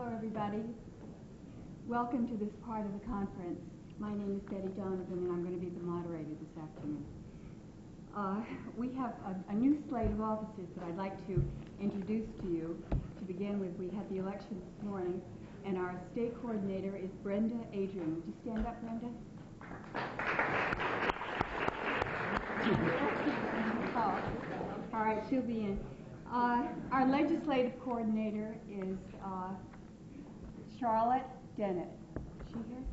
Hello, everybody. Welcome to this part of the conference. My name is Betty Donovan, and I'm going to be the moderator this afternoon. We have a new slate of officers that I'd like to introduce to you. To begin with, we had the election this morning, and our state coordinator is Brenda Adrian. Would you stand up, Brenda? Oh, all right, she'll be in. Our legislative coordinator is Charlotte Dennett. Is she here?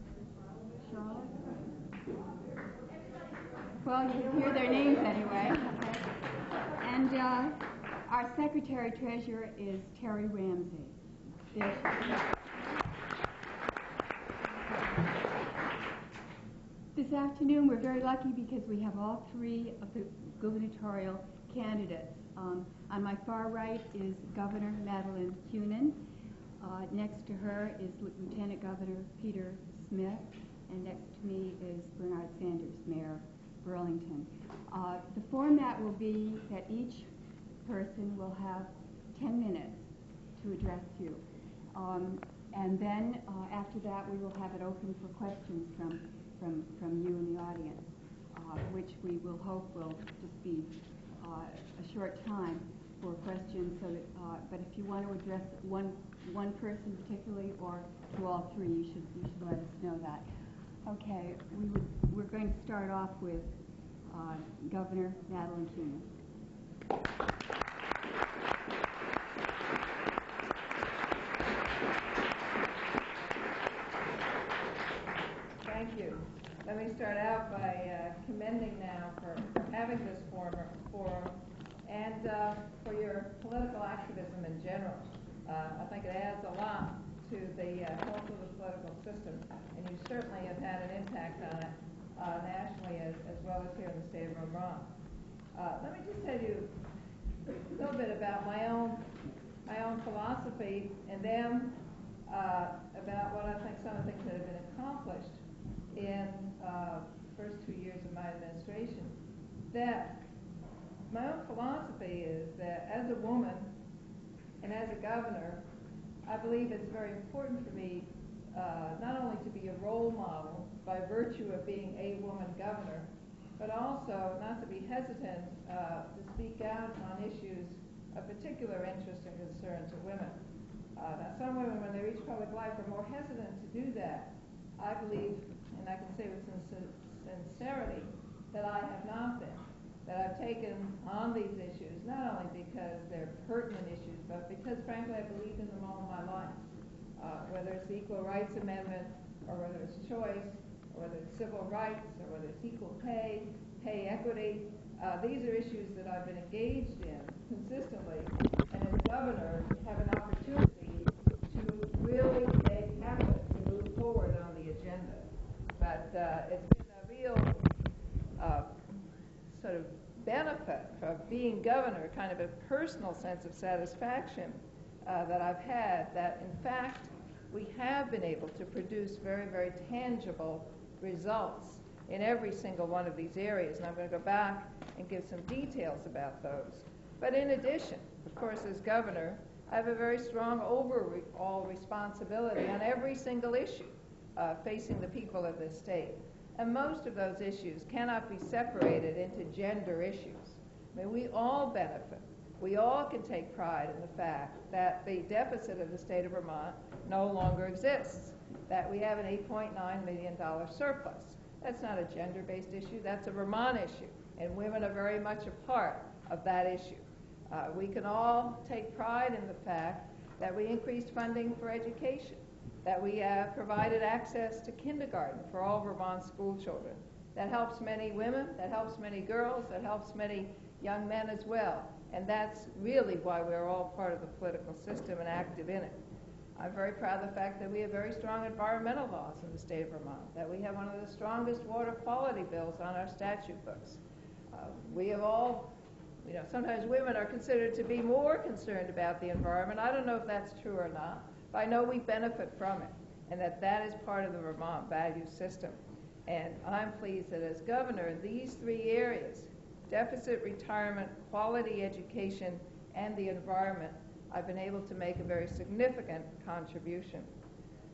Charlotte? Well, you can hear their names anyway. Okay. And our secretary-treasurer is Terry Ramsey. There she is. This afternoon, we're very lucky because we have all three of the gubernatorial candidates. On my far right is Governor Madeleine Kunin. Next to her is Lieutenant Governor Peter Smith. And next to me is Bernard Sanders, Mayor of Burlington. The format will be that each person will have 10 minutes to address you. And then after that, we will have it open for questions from you in the audience, which we will hope will just be a short time for questions. So that, but if you want to address one person particularly or to all three, you should let us know that. Okay, we're going to start off with Governor Madeleine Kunin. Thank you. Let me start out by commending now for having this forum and for your political activism in general. I think it adds a lot to the health of the political system, and you certainly have had an impact on it nationally as well as here in the state of Vermont. Let me just tell you a little bit about my own philosophy, and then about what I think some of the things that have been accomplished in the first 2 years of my administration. That my own philosophy is that as a woman and as a governor, I believe it's very important for me not only to be a role model by virtue of being a woman governor, but also not to be hesitant to speak out on issues of particular interest and concern to women. Now, some women, when they reach public life, are more hesitant to do that. I believe, and I can say with sincerity, that I have not been. That I've taken on these issues, not only because they're pertinent issues, but because, frankly, I believe in them all my life. Whether it's the Equal Rights Amendment, or whether it's choice, or whether it's civil rights, or whether it's equal pay, pay equity, these are issues that I've been engaged in consistently, and as governor have an opportunity to really take action to move forward on the agenda. But it's been a real sort of benefit of being governor, kind of a personal sense of satisfaction that I've had, that in fact we have been able to produce very, very tangible results in every single one of these areas. And I'm going to go back and give some details about those. But in addition, of course, as governor, I have a very strong overall responsibility on every single issue facing the people of this state. And most of those issues cannot be separated into gender issues. I mean, we all benefit. We all can take pride in the fact that the deficit of the state of Vermont no longer exists, that we have an $8.9 million surplus. That's not a gender-based issue. That's a Vermont issue, and women are very much a part of that issue. We can all take pride in the fact that we increased funding for education, that we have provided access to kindergarten for all Vermont school children. That helps many women, that helps many girls, that helps many young men as well. And that's really why we're all part of the political system and active in it. I'm very proud of the fact that we have very strong environmental laws in the state of Vermont, that we have one of the strongest water quality bills on our statute books. We have all, sometimes women are considered to be more concerned about the environment. I don't know if that's true or not, but I know we benefit from it, and that is part of the Vermont value system. And I'm pleased that as governor in these three areas, deficit, retirement, quality education, and the environment, I've been able to make a very significant contribution.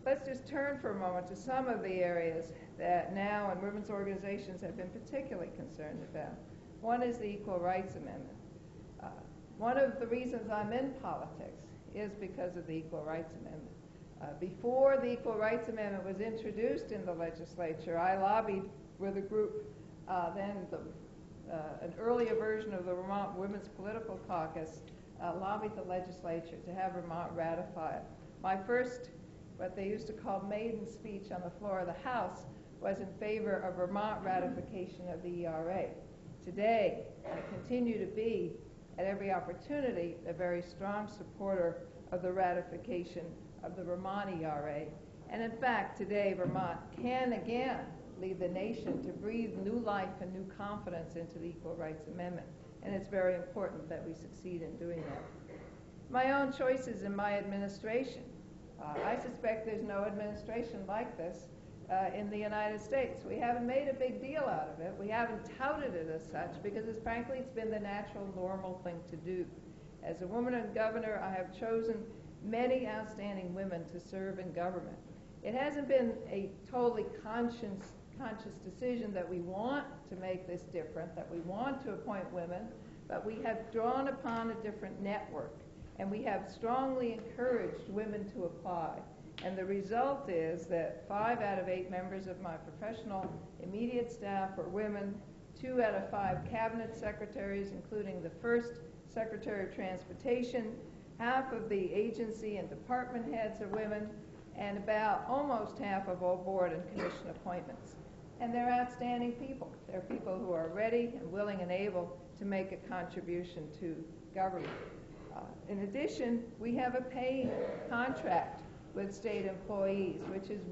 Let's just turn for a moment to some of the areas that now and women's organizations have been particularly concerned about. One is the Equal Rights Amendment. One of the reasons I'm in politics is because of the Equal Rights Amendment. Before the Equal Rights Amendment was introduced in the legislature, I lobbied with a group, an earlier version of the Vermont Women's Political Caucus, lobbied the legislature to have Vermont ratify it. My first, what they used to call maiden speech on the floor of the House, was in favor of Vermont ratification of the ERA. Today, I continue to be, at every opportunity, a very strong supporter of the ratification of the Vermont ERA. And in fact, today, Vermont can again lead the nation to breathe new life and new confidence into the Equal Rights Amendment. And it's very important that we succeed in doing that. My own choices in my administration. I suspect there's no administration like this in the United States. We haven't made a big deal out of it. We haven't touted it as such because, frankly, it's been the natural, normal thing to do. As a woman and governor, I have chosen many outstanding women to serve in government. It hasn't been a totally conscious decision that we want to make this different, that we want to appoint women, but we have drawn upon a different network, and we have strongly encouraged women to apply. And the result is that 5 out of 8 members of my professional immediate staff are women, 2 out of 5 cabinet secretaries, including the first Secretary of Transportation, half of the agency and department heads are women, and about almost half of all board and commission appointments. And they're outstanding people. They're people who are ready and willing and able to make a contribution to government. In addition, we have a pay contract with state employees, which is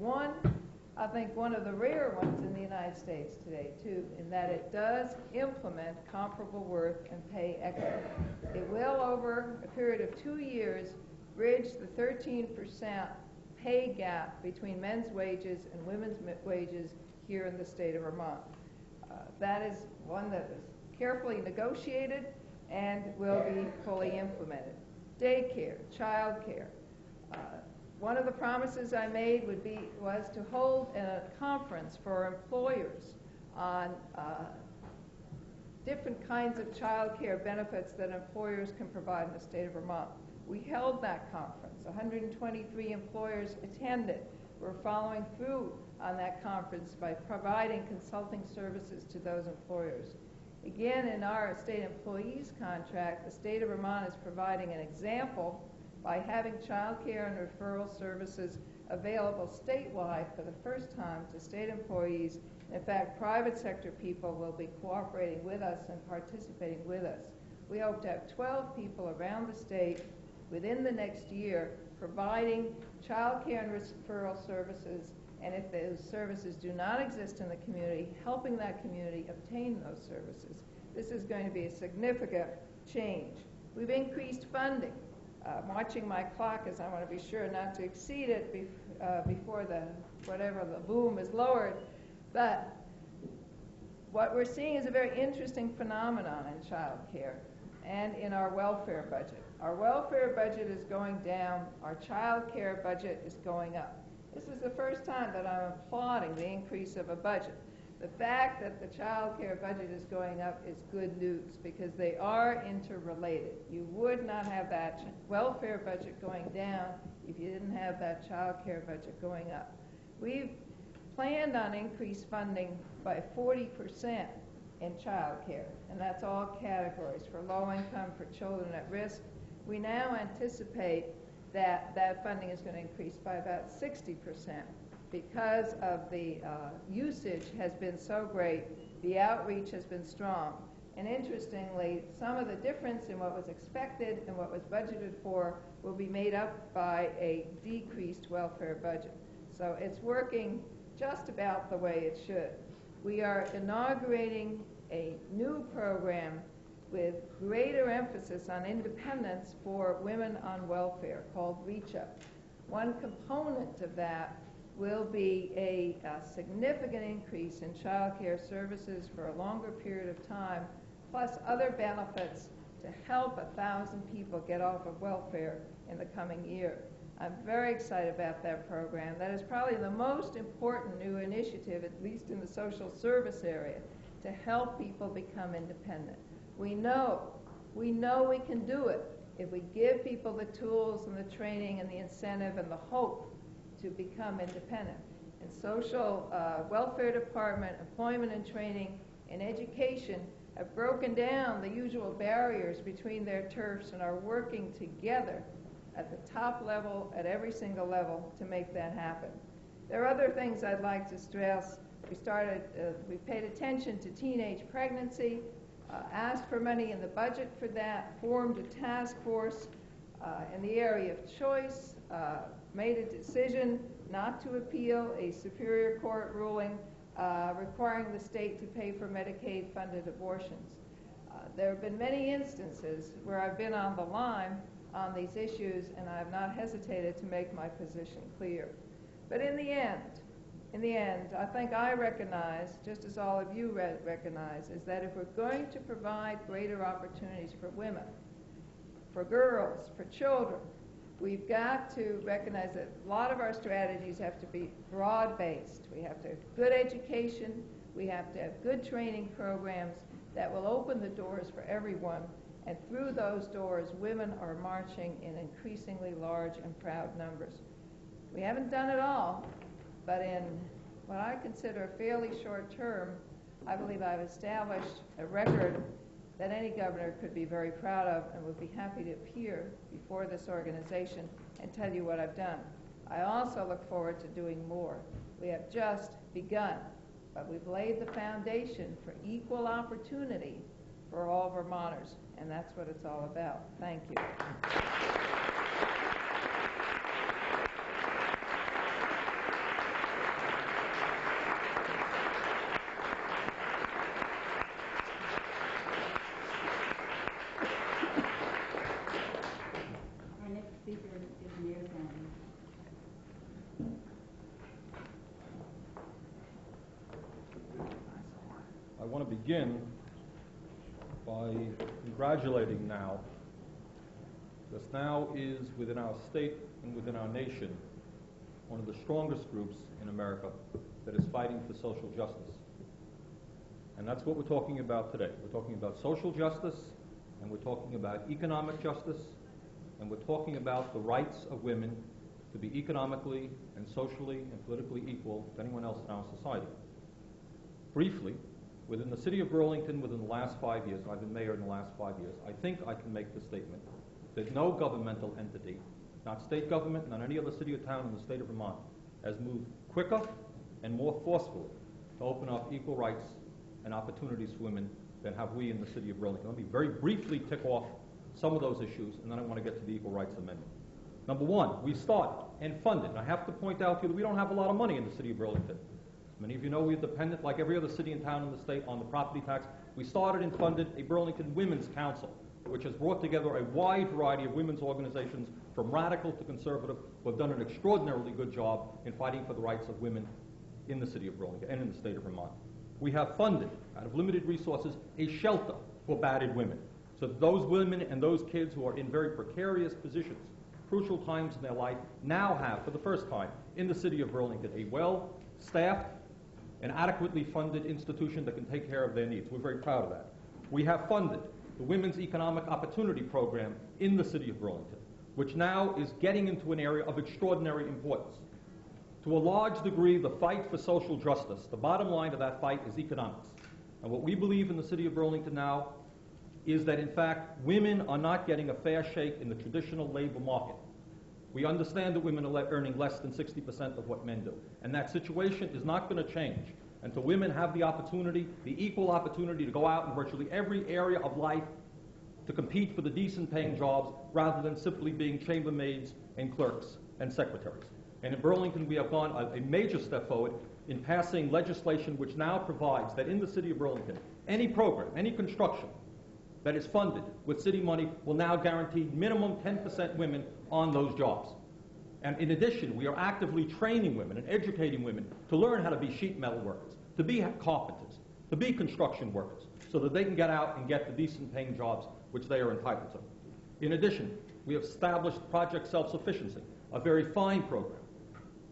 I think one of the rare ones in the United States today, too, in that it does implement comparable work and pay equity. It will, over a period of 2 years, bridge the 13% pay gap between men's wages and women's wages here in the state of Vermont. That is one that is carefully negotiated and will be fully implemented. Daycare, childcare. One of the promises I made was to hold a conference for employers on different kinds of child care benefits that employers can provide in the state of Vermont. We held that conference. 123 employers attended. We're following through on that conference by providing consulting services to those employers. Again, in our state employees contract, the state of Vermont is providing an example by having child care and referral services available statewide for the first time to state employees. In fact, private sector people will be cooperating with us and participating with us. We hope to have 12 people around the state within the next year providing child care and referral services, and if those services do not exist in the community, helping that community obtain those services. This is going to be a significant change. We've increased funding. Watching my clock, as I want to be sure not to exceed it before whatever the boom is lowered. But what we're seeing is a very interesting phenomenon in child care and in our welfare budget. Our welfare budget is going down. Our child care budget is going up. This is the first time that I'm applauding the increase of a budget. The fact that the child care budget is going up is good news because they are interrelated. You would not have that welfare budget going down if you didn't have that child care budget going up. We've planned on increased funding by 40% in child care, and that's all categories. For low income, for children at risk, we now anticipate that that funding is going to increase by about 60%. Because of the usage has been so great, the outreach has been strong. And interestingly, some of the difference in what was expected and what was budgeted for will be made up by a decreased welfare budget. So it's working just about the way it should. We are inaugurating a new program with greater emphasis on independence for women on welfare called Reach Up. One component of that will be a significant increase in child care services for a longer period of time, plus other benefits to help 1,000 people get off of welfare in the coming year. I'm very excited about that program. That is probably the most important new initiative, at least in the social service area, to help people become independent. We know we can do it if we give people the tools and the training and the incentive and the hope to become independent. And social welfare department, employment and training, and education have broken down the usual barriers between their turfs and are working together at the top level, at every single level, to make that happen. There are other things I'd like to stress. We paid attention to teenage pregnancy, asked for money in the budget for that, formed a task force in the area of choice, made a decision not to appeal a Superior Court ruling requiring the state to pay for Medicaid-funded abortions. There have been many instances where I've been on the line on these issues, and I have not hesitated to make my position clear. But in the end, I think I recognize, just as all of you recognize, is that if we're going to provide greater opportunities for women, for girls, for children, we've got to recognize that a lot of our strategies have to be broad-based. We have to have good education, we have to have good training programs that will open the doors for everyone, and through those doors, women are marching in increasingly large and proud numbers. We haven't done it all, but in what I consider a fairly short term, I believe I've established a record that any governor could be very proud of and would be happy to appear before this organization and tell you what I've done. I also look forward to doing more. We have just begun, but we've laid the foundation for equal opportunity for all Vermonters, and that's what it's all about. Thank you. Our next speaker is Mayor Brown. I want to begin by congratulating NOW. Because NOW is, within our state and within our nation, one of the strongest groups in America that is fighting for social justice. And that's what we're talking about today. We're talking about social justice, and we're talking about economic justice, and we're talking about the rights of women to be economically and socially and politically equal to anyone else in our society. Briefly, within the city of Burlington, within the last 5 years, I've been mayor in the last 5 years, I think I can make the statement that no governmental entity, not state government, not any other city or town in the state of Vermont, has moved quicker and more forcefully to open up equal rights and opportunities for women than have we in the city of Burlington. Let me very briefly tick off some of those issues, and then I want to get to the Equal Rights Amendment. Number one, we started and funded. And I have to point out to you that we don't have a lot of money in the city of Burlington. Many of you know we're dependent, like every other city and town in the state, on the property tax. We started and funded a Burlington Women's Council, which has brought together a wide variety of women's organizations, from radical to conservative, who have done an extraordinarily good job in fighting for the rights of women in the city of Burlington and in the state of Vermont. We have funded, out of limited resources, a shelter for battered women, so that those women and those kids who are in very precarious positions, crucial times in their life, now have, for the first time in the city of Burlington, a well-staffed and adequately funded institution that can take care of their needs. We're very proud of that. We have funded the Women's Economic Opportunity Program in the city of Burlington, which now is getting into an area of extraordinary importance. To a large degree, the fight for social justice, the bottom line of that fight is economics. And what we believe in the city of Burlington now is that, in fact, women are not getting a fair shake in the traditional labor market. We understand that women are earning less than 60% of what men do. And that situation is not going to change until women have the opportunity, the equal opportunity, to go out in virtually every area of life to compete for the decent paying jobs, rather than simply being chambermaids and clerks and secretaries. And in Burlington, we have gone a major step forward in passing legislation which now provides that in the city of Burlington, any program, any construction that is funded with city money will now guarantee minimum 10% women on those jobs. And in addition, we are actively training women and educating women to learn how to be sheet metal workers, to be carpenters, to be construction workers, so that they can get out and get the decent paying jobs which they are entitled to. In addition, we have established Project Self-Sufficiency, a very fine program,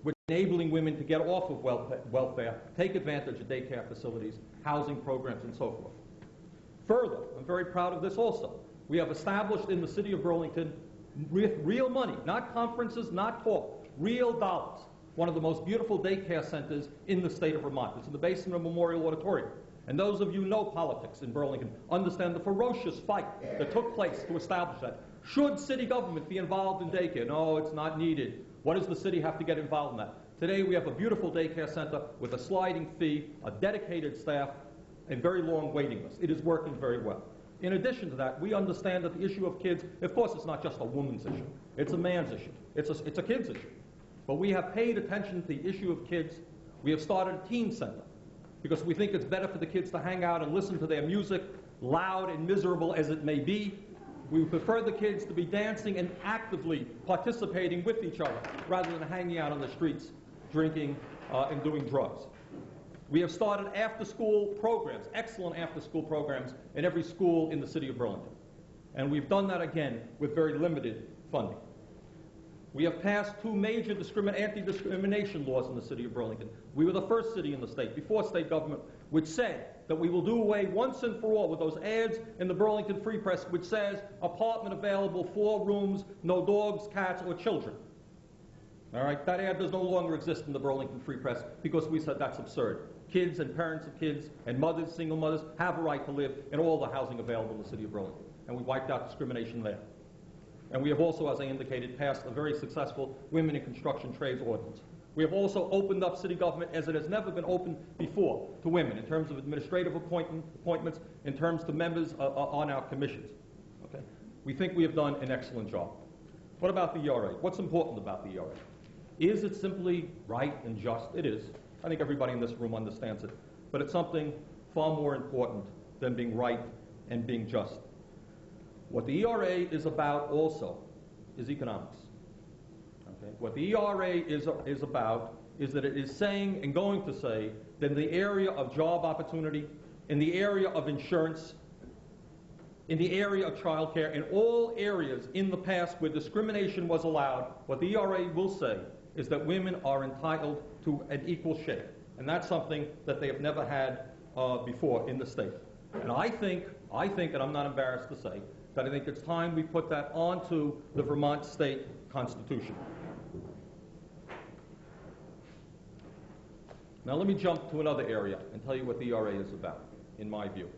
which is enabling women to get off of welfare, take advantage of daycare facilities, housing programs, and so forth. Further, I'm very proud of this also. We have established in the city of Burlington, with real money, not conferences, not talk, real dollars, one of the most beautiful daycare centers in the state of Vermont. It's in the basement of Memorial Auditorium. And those of you who know politics in Burlington understand the ferocious fight that took place to establish that. Should city government be involved in daycare? No, it's not needed. What does the city have to get involved in that? Today we have a beautiful daycare center with a sliding fee, a dedicated staff, and very long waiting list. It is working very well. In addition to that, we understand that the issue of kids, of course, it's not just a woman's issue. It's a man's issue. It's a kid's issue. But we have paid attention to the issue of kids. We have started a teen center because we think it's better for the kids to hang out and listen to their music, loud and miserable as it may be. We prefer the kids to be dancing and actively participating with each other rather than hanging out on the streets, drinking and doing drugs. We have started after-school programs, excellent after-school programs in every school in the city of Burlington. And we've done that again with very limited funding. We have passed two major anti-discrimination laws in the city of Burlington. We were the first city in the state, before state government, which said that we will do away once and for all with those ads in the Burlington Free Press which says apartment available, 4 rooms, no dogs, cats, or children. All right, that ad does no longer exist in the Burlington Free Press because we said that's absurd. Kids and parents of kids and mothers, single mothers, have a right to live in all the housing available in the city of Burlington. And we wiped out discrimination there. And we have also, as I indicated, passed a very successful Women in Construction Trades ordinance. We have also opened up city government as it has never been opened before to women in terms of administrative appointments, in terms of members on our commissions. Okay? We think we have done an excellent job. What about the ERA? What's important about the ERA? Is it simply right and just? It is. I think everybody in this room understands it. But it's something far more important than being right and being just. What the ERA is about also is economics. Okay? What the ERA is about is that it is saying and going to say that in the area of job opportunity, in the area of insurance, in the area of child care, in all areas in the past where discrimination was allowed, what the ERA will say is that women are entitled to an equal share. And that's something that they have never had before in the state. And I think, and I'm not embarrassed to say, that I think it's time we put that onto the Vermont state constitution. Now let me jump to another area and tell you what the ERA is about, in my view.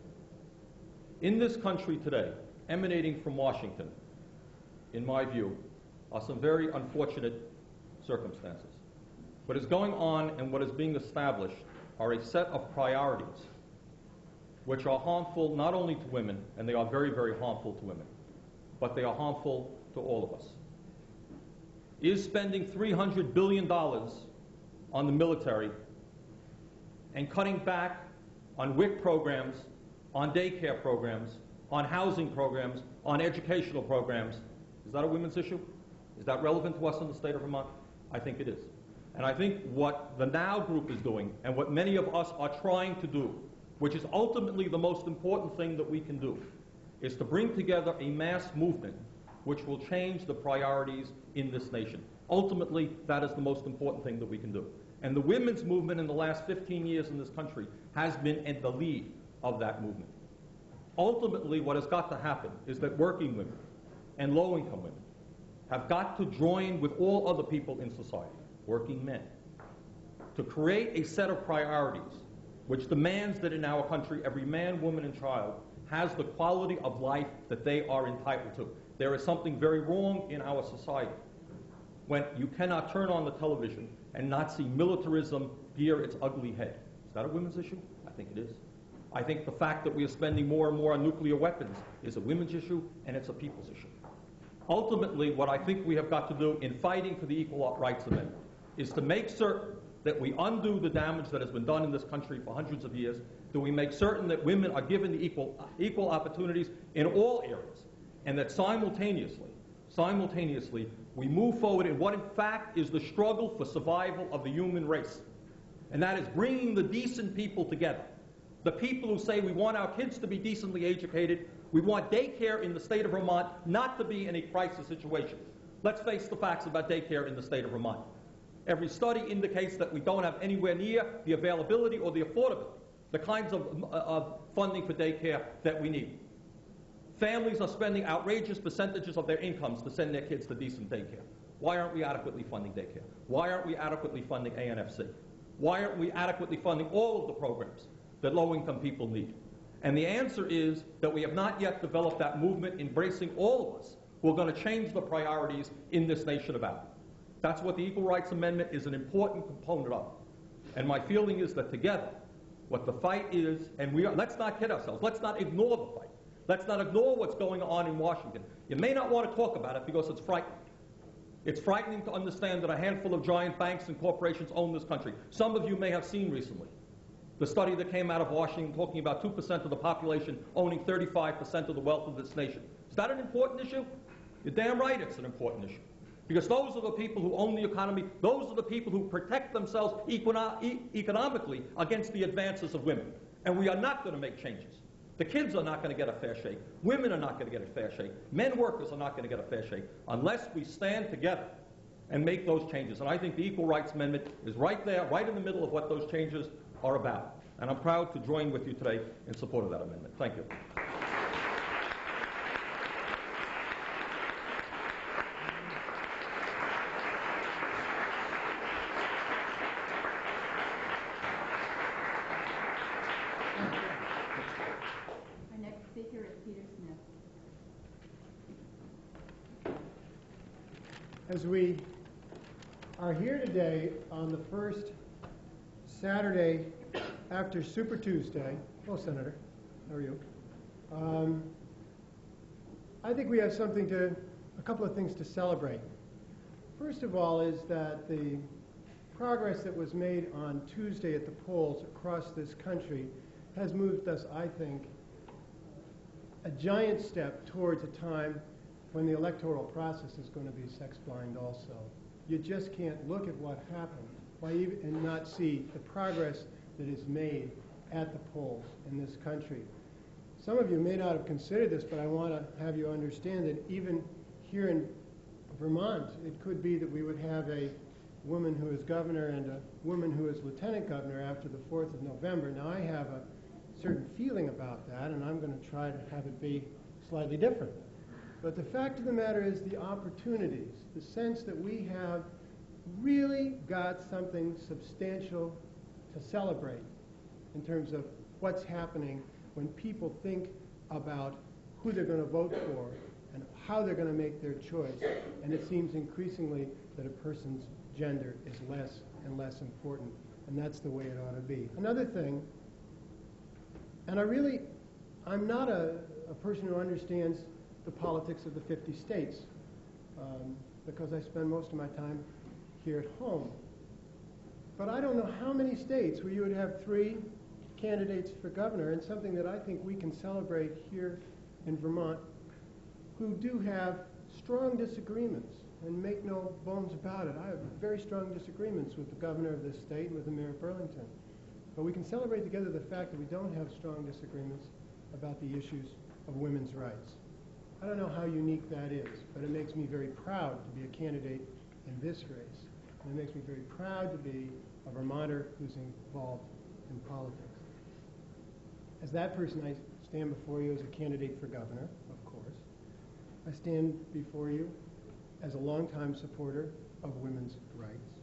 In this country today, emanating from Washington, in my view, are some very unfortunate circumstances. What is going on and what is being established are a set of priorities which are harmful not only to women, and they are very, very harmful to women, but they are harmful to all of us. Is spending $300 billion on the military and cutting back on WIC programs, on daycare programs, on housing programs, on educational programs, is that a women's issue? Is that relevant to us in the state of Vermont? I think it is. And I think what the NOW group is doing and what many of us are trying to do, which is ultimately the most important thing that we can do, is to bring together a mass movement which will change the priorities in this nation. Ultimately, that is the most important thing that we can do. And the women's movement in the last 15 years in this country has been at the lead of that movement. Ultimately, what has got to happen is that working women and low-income women have got to join with all other people in society, working men, to create a set of priorities which demands that in our country every man, woman, and child has the quality of life that they are entitled to. There is something very wrong in our society when you cannot turn on the television and not see militarism rear its ugly head. Is that a women's issue? I think it is. I think the fact that we are spending more and more on nuclear weapons is a women's issue, and it's a people's issue. Ultimately, what I think we have got to do in fighting for the Equal Rights Amendment is to make certain that we undo the damage that has been done in this country for hundreds of years, that we make certain that women are given the equal opportunities in all areas, and that simultaneously, we move forward in what in fact is the struggle for survival of the human race. And that is bringing the decent people together. The people who say we want our kids to be decently educated, We want daycare in the state of Vermont not to be in a crisis situation. Let's face the facts about daycare in the state of Vermont. Every study indicates that we don't have anywhere near the availability or the affordability, the kinds of funding for daycare that we need. Families are spending outrageous percentages of their incomes to send their kids to decent daycare. Why aren't we adequately funding daycare? Why aren't we adequately funding ANFC? Why aren't we adequately funding all of the programs that low-income people need? And the answer is that we have not yet developed that movement embracing all of us who are going to change the priorities in this nation about. That's what the Equal Rights Amendment is an important component of. And my feeling is that together, what the fight is, and let's not kid ourselves, let's not ignore the fight. Let's not ignore what's going on in Washington. You may not want to talk about it because it's frightening. It's frightening to understand that a handful of giant banks and corporations own this country. Some of you may have seen recently the study that came out of Washington talking about 2% of the population owning 35% of the wealth of this nation. Is that an important issue? You're damn right it's an important issue. Because those are the people who own the economy. Those are the people who protect themselves economically against the advances of women. And we are not going to make changes. The kids are not going to get a fair shake. Women are not going to get a fair shake. Men workers are not going to get a fair shake unless we stand together and make those changes. And I think the Equal Rights Amendment is right there, right in the middle of what those changes are about. And I'm proud to join with you today in support of that amendment. Thank you. Our next speaker is Peter Smith. As we are here today on the first Saturday after Super Tuesday, hello Senator, how are you? I think we have a couple of things to celebrate. First of all is that the progress that was made on Tuesday at the polls across this country has moved us, I think, a giant step towards a time when the electoral process is going to be sex-blind also. You just can't look at what happened and not see the progress that is made at the polls in this country. Some of you may not have considered this, but I want to have you understand that even here in Vermont, it could be that we would have a woman who is governor and a woman who is lieutenant governor after the 4th of November. Now, I have a certain feeling about that, and I'm going to try to have it be slightly different. But the fact of the matter is the opportunities, the sense that we have really got something substantial to celebrate in terms of what's happening when people think about who they're going to vote for and how they're going to make their choice. And it seems increasingly that a person's gender is less and less important, and that's the way it ought to be. Another thing, and I'm not a person who understands the politics of the 50 states because I spend most of my time here at home. But I don't know how many states where you would have 3 candidates for governor, and something that I think we can celebrate here in Vermont, who do have strong disagreements, and make no bones about it. I have very strong disagreements with the governor of this state and with the mayor of Burlington. But we can celebrate together the fact that we don't have strong disagreements about the issues of women's rights. I don't know how unique that is, but it makes me very proud to be a candidate in this race. And it makes me very proud to be a Vermonter who's involved in politics. As that person, I stand before you as a candidate for governor, of course. I stand before you as a longtime supporter of women's rights.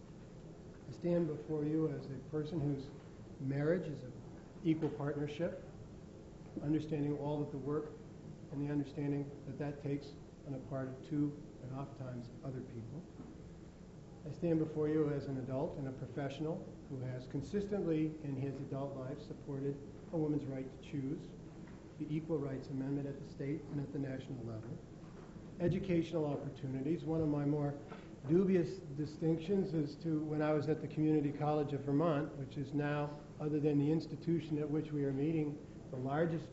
I stand before you as a person whose marriage is an equal partnership, understanding all of the work and the understanding that that takes on the part of 2 and oftentimes other people. I stand before you as an adult and a professional who has consistently in his adult life supported a woman's right to choose, the Equal Rights Amendment at the state and at the national level, educational opportunities. One of my more dubious distinctions is to when I was at the Community College of Vermont, which is now, other than the institution at which we are meeting, the largest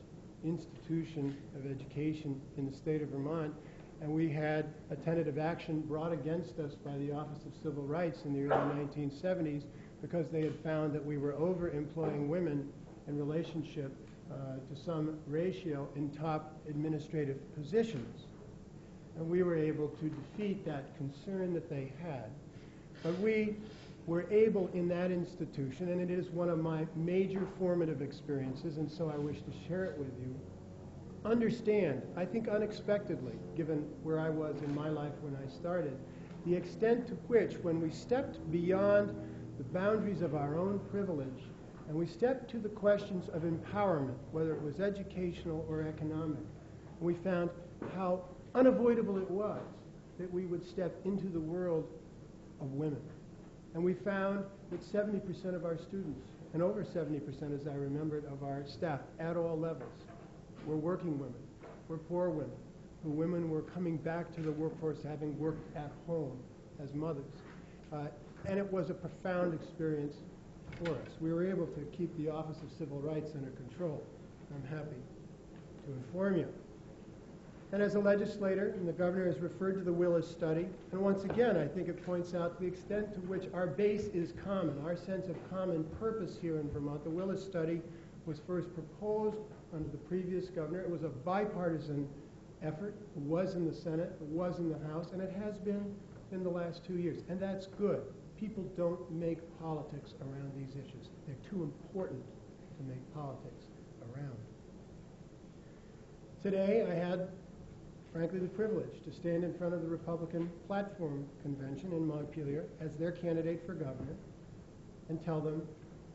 institution of education in the state of Vermont, and we had a tentative action brought against us by the Office of Civil Rights in the early 1970s because they had found that we were over-employing women in relationship to some ratio in top administrative positions. And we were able to defeat that concern that they had. But we were able in that institution, and it is one of my major formative experiences, and so I wish to share it with you, understand, I think unexpectedly, given where I was in my life when I started, the extent to which, when we stepped beyond the boundaries of our own privilege, and we stepped to the questions of empowerment, whether it was educational or economic, we found how unavoidable it was that we would step into the world of women. And we found that 70% of our students, and over 70%, as I remembered, of our staff at all levels, were working women, were poor women, who women were coming back to the workforce having worked at home as mothers. And it was a profound experience for us. We were able to keep the Office of Civil Rights under control. I'm happy to inform you. And as a legislator, and the governor has referred to the Willis study, and once again, I think it points out the extent to which our base is common, our sense of common purpose here in Vermont. The Willis study was first proposed under the previous governor. It was a bipartisan effort. It was in the Senate, it was in the House, and it has been in the last 2 years. And that's good. People don't make politics around these issues. They're too important to make politics around. Today, I had, frankly, the privilege to stand in front of the Republican Platform Convention in Montpelier as their candidate for governor and tell them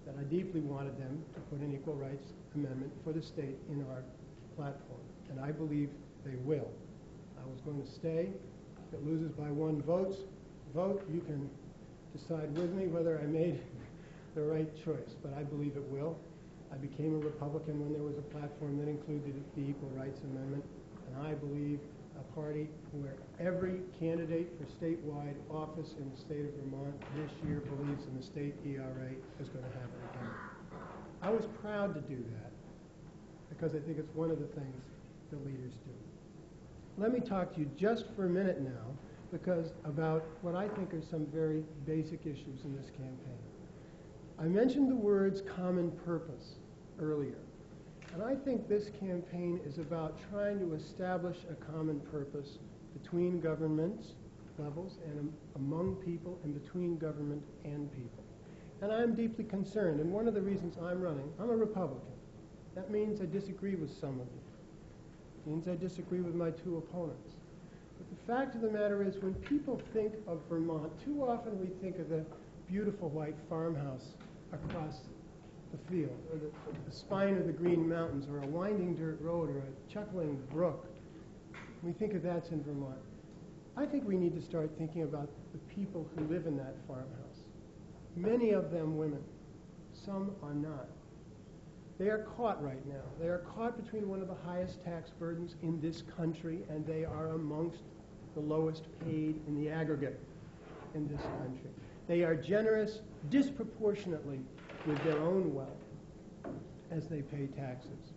that I deeply wanted them to put an equal rights amendment for the state in our platform. And I believe they will. I was going to stay. If it loses by one vote, you can decide with me whether I made the right choice. But I believe it will. I became a Republican when there was a platform that included the Equal Rights Amendment. And I believe a party where every candidate for statewide office in the state of Vermont this year believes in the state ERA is going to have it again. I was proud to do that because I think it's one of the things that leaders do. Let me talk to you just for a minute now about what I think are some very basic issues in this campaign. I mentioned the words common purpose earlier. And I think this campaign is about trying to establish a common purpose between governments levels and among people and between government and people. And I'm deeply concerned, and one of the reasons I'm running, I'm a Republican. That means I disagree with some of you. It means I disagree with my two opponents. But the fact of the matter is, when people think of Vermont, too often we think of the beautiful white farmhouse across the field, or the spine of the Green Mountains, or a winding dirt road, or a chuckling brook. We think of that's in Vermont. I think we need to start thinking about the people who live in that farmhouse. Many of them women. Some are not. They are caught right now. They are caught between one of the highest tax burdens in this country, and they are amongst the lowest paid in the aggregate in this country. They are generous disproportionately with their own wealth as they pay taxes.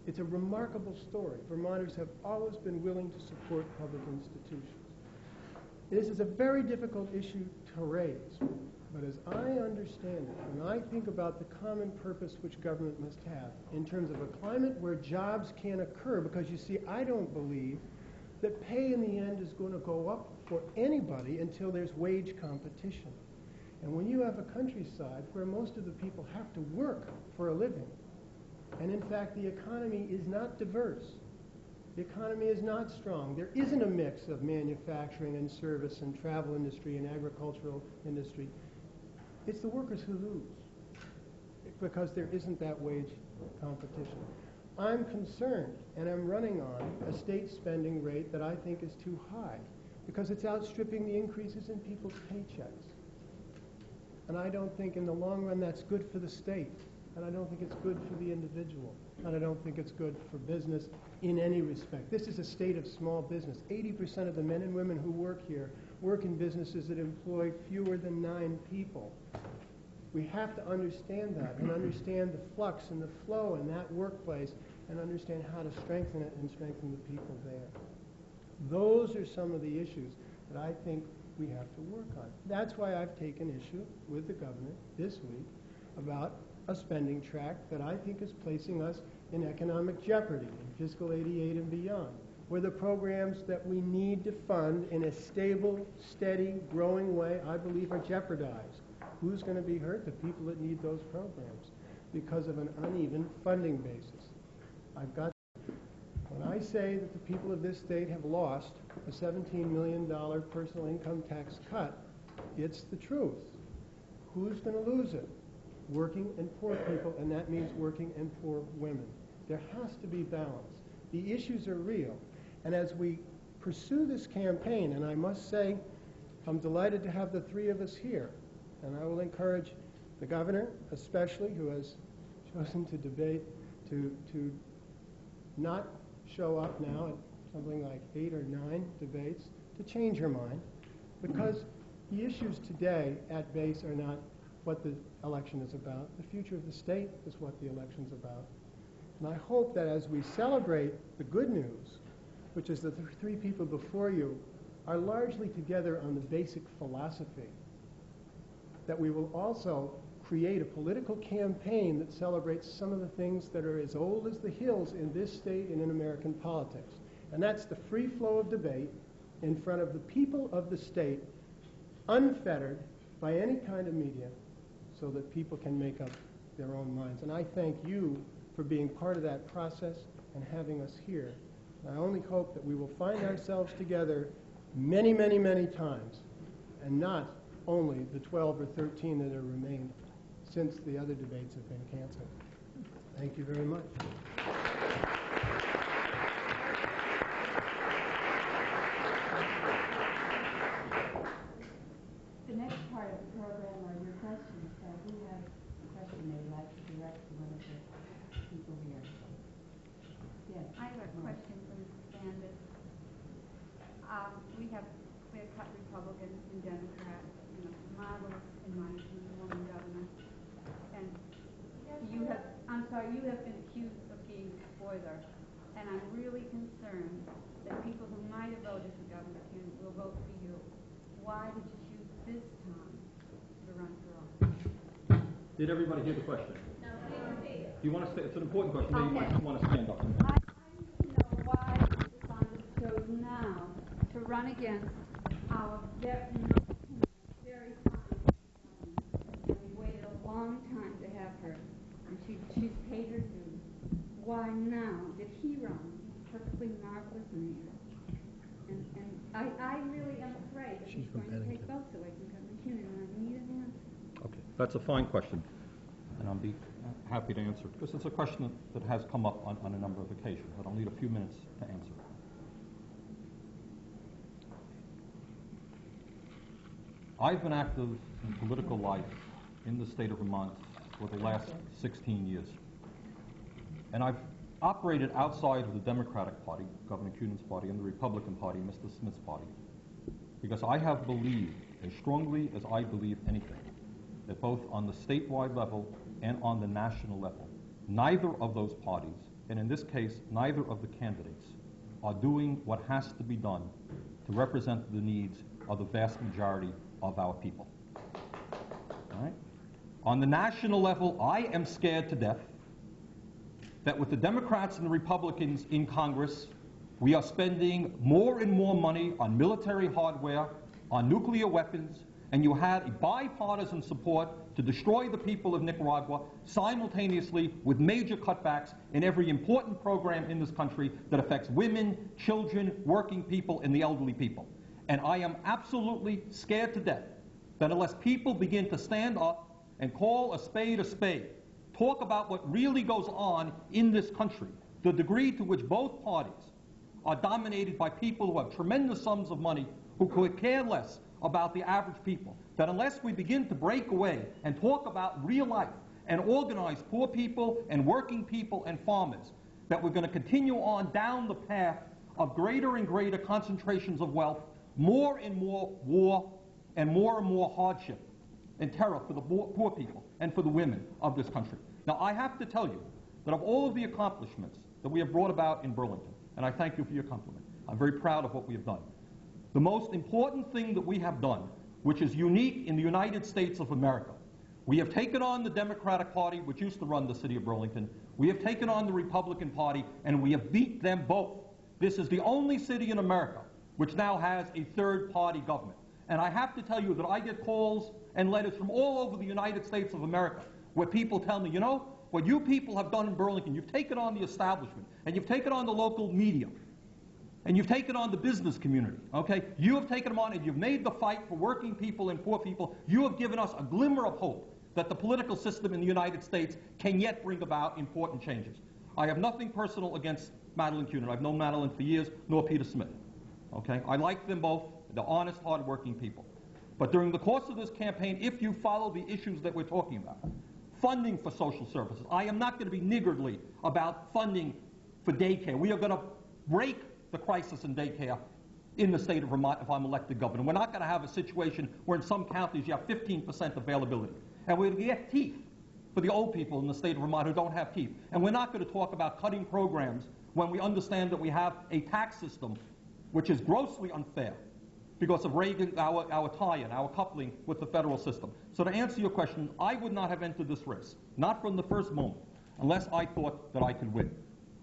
It's a remarkable story. Vermonters have always been willing to support public institutions. This is a very difficult issue to raise, but as I understand it, when I think about the common purpose which government must have in terms of a climate where jobs can occur, because you see, I don't believe that pay in the end is going to go up for anybody until there's wage competition. And when you have a countryside where most of the people have to work for a living, and in fact the economy is not diverse, the economy is not strong, there isn't a mix of manufacturing and service and travel industry and agricultural industry, it's the workers who lose because there isn't that wage competition. I'm concerned, and I'm running on a state spending rate that I think is too high because it's outstripping the increases in people's paychecks. And I don't think in the long run that's good for the state. And I don't think it's good for the individual. And I don't think it's good for business in any respect. This is a state of small business. 80% of the men and women who work here work in businesses that employ fewer than 9 people. We have to understand that and understand the flux and the flow in that workplace and understand how to strengthen it and strengthen the people there. Those are some of the issues that I think we have to work on. That's why I've taken issue with the governor this week about a spending track that I think is placing us in economic jeopardy, in fiscal 88 and beyond, where the programs that we need to fund in a stable, steady, growing way, I believe, are jeopardized. Who's going to be hurt? The people that need those programs because of an uneven funding basis. When I say that the people of this state have lost a $17 million personal income tax cut, it's the truth. Who's going to lose it? Working and poor people, and that means working and poor women. There has to be balance. The issues are real. And as we pursue this campaign, and I must say, I'm delighted to have the three of us here. And I will encourage the governor, especially, who has chosen to debate, to not show up now at something like 8 or 9 debates, to change her mind, because the issues today at base are not what the election is about. The future of the state is what the election's about. And I hope that as we celebrate the good news, which is that the three people before you are largely together on the basic philosophy, that we will also create a political campaign that celebrates some of the things that are as old as the hills in this state and in American politics. And that's the free flow of debate in front of the people of the state, unfettered by any kind of media, so that people can make up their own minds. And I thank you for being part of that process and having us here. I only hope that we will find ourselves together many, many, many times, and not only the 12 or 13 that have remained since the other debates have been canceled. Thank you very much. The next part of the program are your questions. So who has a question they'd like to direct to one of the people here? Yes. I have a question for Mr. Sanders. We have clear-cut Republicans and Democrats, marvelous and mighty woman governor. And you have been accused of being a spoiler. And I'm really concerned that people who might have voted for Governor Kunin will vote for you. Why did you choose this time to run for office? Did everybody hear the question? No, please. Do you want to stay? It's an important question. Maybe you might want to stand up. I need to know why Mr. Sanders chose now to run against our very fine governor. And we waited a long time to have her, and she's paid her dues. Why now did he run? He's a perfectly marvelous man. And I really am afraid that he's going to take votes away from Governor Kunin, and I need an answer. Okay, that's a fine question, and I'll be happy to answer it, because it's a question that has come up on a number of occasions, but I'll need a few minutes to answer it. I've been active in political life in the state of Vermont for the last 16 years. And I've operated outside of the Democratic Party, Governor Kunin's party, and the Republican Party, Mr. Smith's party, because I have believed, as strongly as I believe anything, that both on the statewide level and on the national level, neither of those parties, and in this case, neither of the candidates, are doing what has to be done to represent the needs of the vast majority of our people. All right? On the national level, I am scared to death that with the Democrats and the Republicans in Congress, we are spending more and more money on military hardware, on nuclear weapons, and you had a bipartisan support to destroy the people of Nicaragua simultaneously with major cutbacks in every important program in this country that affects women, children, working people, and the elderly people. And I am absolutely scared to death that unless people begin to stand up and call a spade, talk about what really goes on in this country, the degree to which both parties are dominated by people who have tremendous sums of money, who could care less about the average people, that unless we begin to break away and talk about real life and organize poor people and working people and farmers, that we're going to continue on down the path of greater and greater concentrations of wealth, more and more war, and more hardship and terror for the poor people and for the women of this country. Now, I have to tell you that of all of the accomplishments that we have brought about in Burlington, and I thank you for your compliment, I'm very proud of what we have done. The most important thing that we have done, which is unique in the United States of America, we have taken on the Democratic Party, which used to run the city of Burlington. We have taken on the Republican Party, and we have beat them both. This is the only city in America which now has a third-party government. And I have to tell you that I get calls and letters from all over the United States of America where people tell me, you know, what you people have done in Burlington, you've taken on the establishment, and you've taken on the local media, and you've taken on the business community, okay? You have taken them on, and you've made the fight for working people and poor people. You have given us a glimmer of hope that the political system in the United States can yet bring about important changes. I have nothing personal against Madeleine Kunin. I've known Madeleine for years, nor Peter Smith, okay? I like them both. They're honest, hard-working people. But during the course of this campaign, if you follow the issues that we're talking about, funding for social services, I am not going to be niggardly about funding for daycare. We are going to break the crisis in daycare in the state of Vermont if I'm elected governor. We're not going to have a situation where in some counties you have 15% availability. And we're going to get teeth for the old people in the state of Vermont who don't have teeth. And we're not going to talk about cutting programs when we understand that we have a tax system which is grossly unfair because of Reagan, our tie-in, our coupling with the federal system. So to answer your question, I would not have entered this race, not from the first moment, unless I thought that I could win.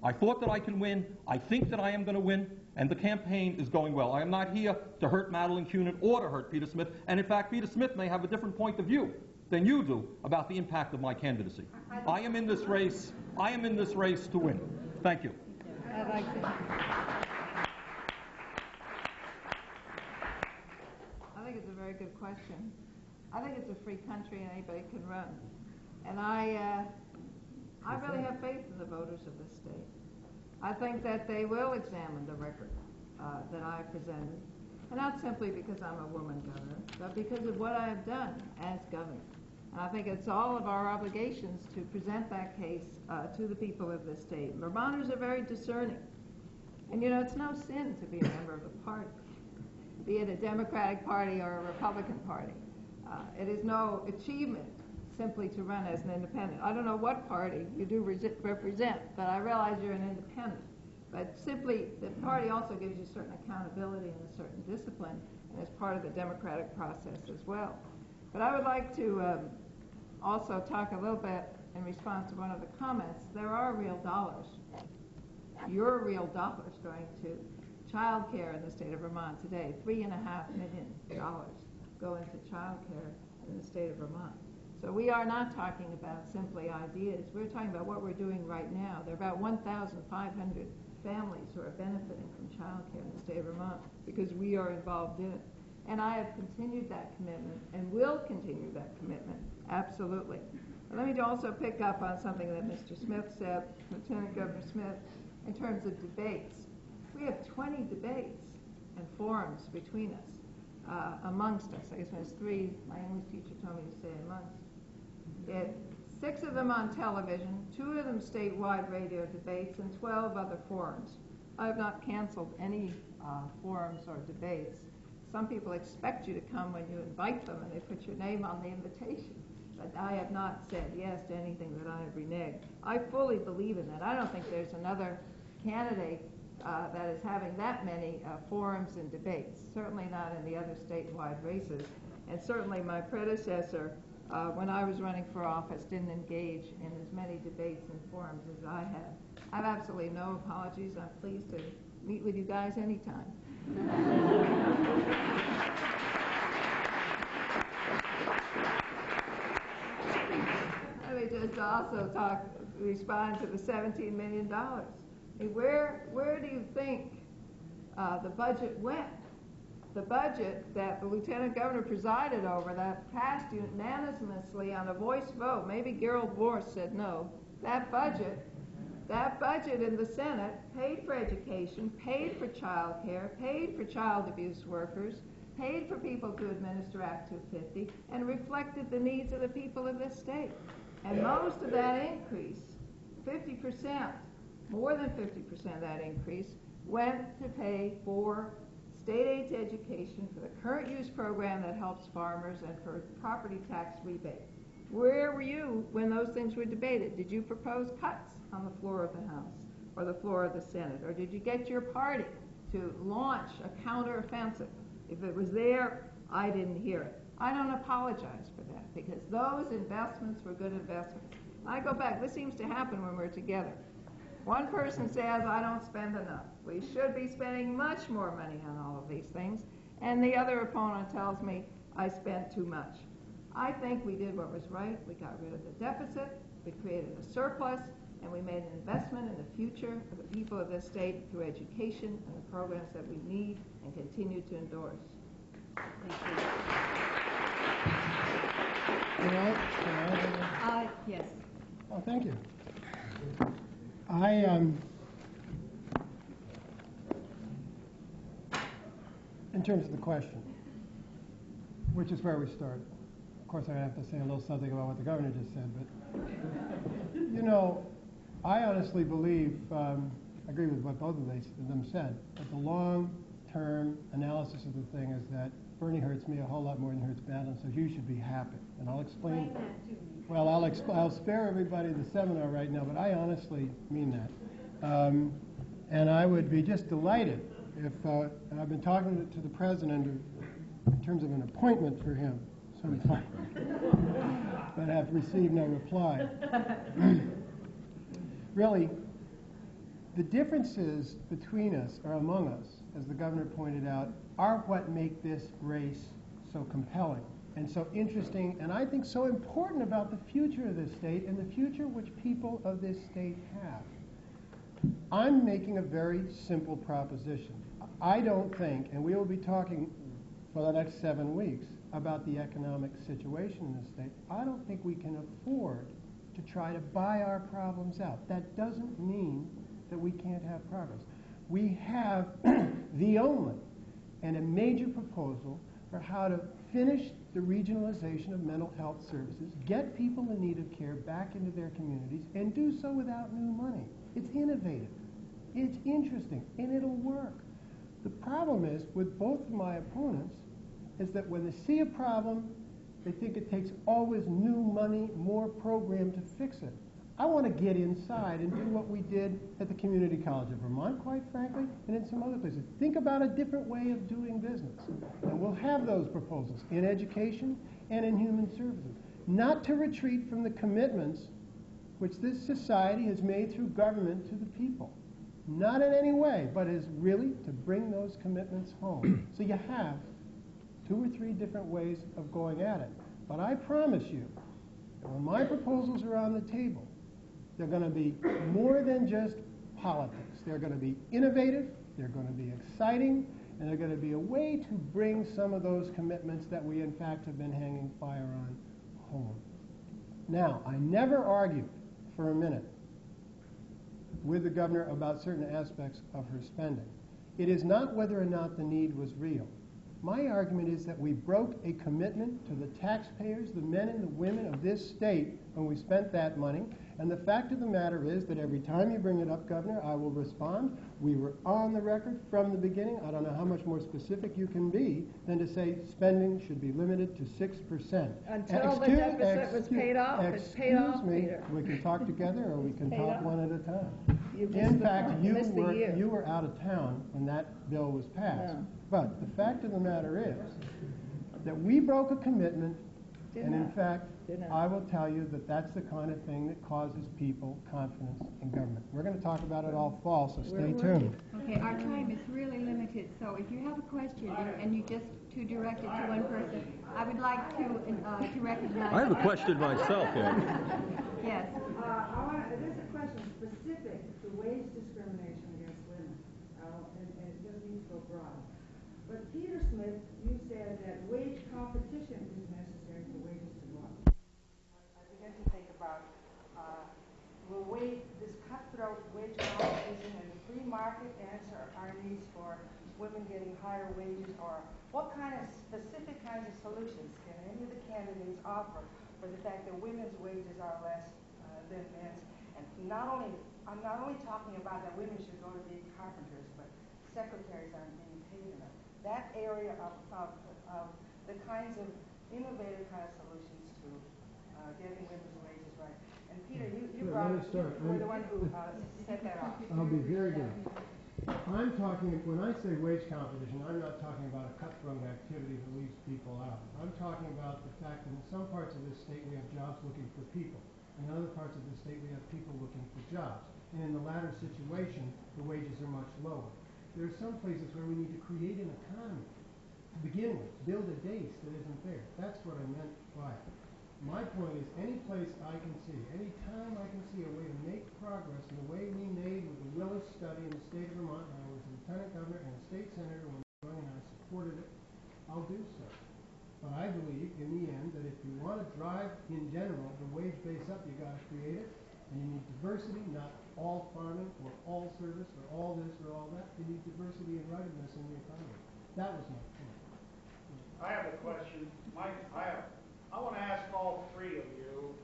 I thought that I can win, I think that I am going to win, and the campaign is going well. I am not here to hurt Madeleine Kunin or to hurt Peter Smith, and in fact, Peter Smith may have a different point of view than you do about the impact of my candidacy. I am in this race to win. Thank you. I'd like to. I think it's a very good question. I think it's a free country and anybody can run. And I really have faith in the voters of this state. I think that they will examine the record that I presented. And not simply because I'm a woman governor, but because of what I have done as governor. And I think it's all of our obligations to present that case to the people of this state. Vermonters are very discerning. And you know, it's no sin to be a member of a party, be it a Democratic Party or a Republican Party. It is no achievement simply to run as an independent. I don't know what party you do represent, but I realize you're an independent. But simply, the party also gives you certain accountability and a certain discipline, and is part of the democratic process as well. But I would like to also talk a little bit in response to one of the comments. There are real dollars, your real dollars, going to child care in the state of Vermont today. $3.5 million go into child care in the state of Vermont. So we are not talking about simply ideas. We're talking about what we're doing right now. There are about 1,500 families who are benefiting from child care in the state of Vermont because we are involved in it. And I have continued that commitment and will continue that commitment, absolutely. And let me also pick up on something that Mr. Smith said, Lieutenant Governor Smith, in terms of debates. We have 20 debates and forums between us, amongst us. I guess there's 3, my English teacher told me to say amongst. 6 of them on television, 2 of them statewide radio debates, and 12 other forums. I have not canceled any forums or debates. Some people expect you to come when you invite them and they put your name on the invitation. But I have not said yes to anything that I have reneged. I fully believe in that. I don't think there's another candidate that is having that many forums and debates, certainly not in the other statewide races. And certainly my predecessor, when I was running for office, didn't engage in as many debates and forums as I have. I have absolutely no apologies. I'm pleased to meet with you guys anytime. Let me just also respond to the $17 million. Where do you think the budget went? The budget that the Lieutenant Governor presided over, that passed unanimously on a voice vote, maybe Gerald Morse said no, that budget in the Senate paid for education, paid for child care, paid for child abuse workers, paid for people to administer Act 250, and reflected the needs of the people of this state. And most of that increase, 50%, more than 50% of that increase, went to pay for state aid to education, for the current use program that helps farmers, and for property tax rebate. Where were you when those things were debated? Did you propose cuts on the floor of the House or the floor of the Senate? Or did you get your party to launch a counteroffensive? If it was there, I didn't hear it. I don't apologize for that because those investments were good investments. I go back, this seems to happen when we're together. One person says, I don't spend enough. We should be spending much more money on all of these things. And the other opponent tells me, I spent too much. I think we did what was right. We got rid of the deficit, we created a surplus, and we made an investment in the future of the people of this state through education and the programs that we need and continue to endorse. Thank you. Yes. Oh, thank you. In terms of the question, which is where we started. Of course, I have to say a little something about what the governor just said, but, you know, I honestly believe, I agree with what both of them said, that the long-term analysis of the thing is that Bernie hurts me a whole lot more than hurts Madeleine, so you should be happy. And I'll explain. Well, I'll spare everybody the seminar right now, but I honestly mean that. And I would be just delighted if, and I've been talking to the president in terms of an appointment for him sometime, but have received no reply. Really, the differences between us or among us, as the governor pointed out, are what make this race so compelling and so interesting, and I think so important about the future of this state and the future which people of this state have. I'm making a very simple proposition. I don't think, and we will be talking for the next 7 weeks about the economic situation in this state, I don't think we can afford to try to buy our problems out. That doesn't mean that we can't have progress. We have the only and a major proposal for how to finish the regionalization of mental health services, get people in need of care back into their communities, and do so without new money. It's innovative, it's interesting, and it'll work. The problem is, with both of my opponents, is that when they see a problem, they think it takes always new money, more program to fix it. I want to get inside and do what we did at the Community College of Vermont, quite frankly, and in some other places. Think about a different way of doing business. And we'll have those proposals in education and in human services. Not to retreat from the commitments which this society has made through government to the people. Not in any way, but is really to bring those commitments home. So you have 2 or 3 different ways of going at it. But I promise you, that when my proposals are on the table, they're going to be more than just politics. They're going to be innovative, they're going to be exciting, and they're going to be a way to bring some of those commitments that we in fact have been hanging fire on home. Now, I never argued for a minute with the governor about certain aspects of her spending. It is not whether or not the need was real. My argument is that we broke a commitment to the taxpayers, the men and the women of this state, when we spent that money. And the fact of the matter is that every time you bring it up, Governor, I will respond. We were on the record from the beginning. I don't know how much more specific you can be than to say spending should be limited to 6%. Until the deficit was paid off. It's paid off, Excuse me, Peter. we can talk together or we can talk off. one at a time. You missed In the fact, point. You missed the year. you were out of town when that bill was passed. No. But the fact of the matter is that we broke a commitment, Did and in not. fact, Did not. I will tell you that that's the kind of thing that causes people confidence in government. We're going to talk about it all fall, so stay tuned. Okay, our time is really limited, so if you have a question and you just to direct it to one person, I would like to recognize. I have a question myself here. Yes. This is a question specific to wage discrimination against women, and it doesn't need to go broad. But Peter Smith, you said that wage competition is necessary for wages to go up. I began to think about this cutthroat wage competition and the free market answer our needs for women getting higher wages, or what kind of specific kinds of solutions can any of the candidates offer for the fact that women's wages are less than men's? And I'm not only talking about that women should go to be carpenters, but secretaries aren't being paid enough. That area of the kinds of innovative kind of solutions to getting women's wages right. And Peter, you brought it. You were the one who set that off. I'll be very good. I'm talking, when I say wage competition, I'm not talking about a cutthroat activity that leaves people out. I'm talking about the fact that in some parts of this state we have jobs looking for people. In other parts of the state, we have people looking for jobs. And in the latter situation, the wages are much lower. There are some places where we need to create an economy to begin with, build a base that isn't there. That's what I meant by it. My point is, any place I can see, any time I can see a way to make progress in the way we made with the Willis study in the state of Vermont, and I was a lieutenant governor and a state senator when I was going and I supported it, I'll do so. But I believe, in the end, that if you want to drive, in general, the wage base up, you've got to create it, and you need diversity, not all farming, or all service, or all this, or all that. You need diversity and ruggedness in the economy. That was my point. I have a question. I want to ask all three of you.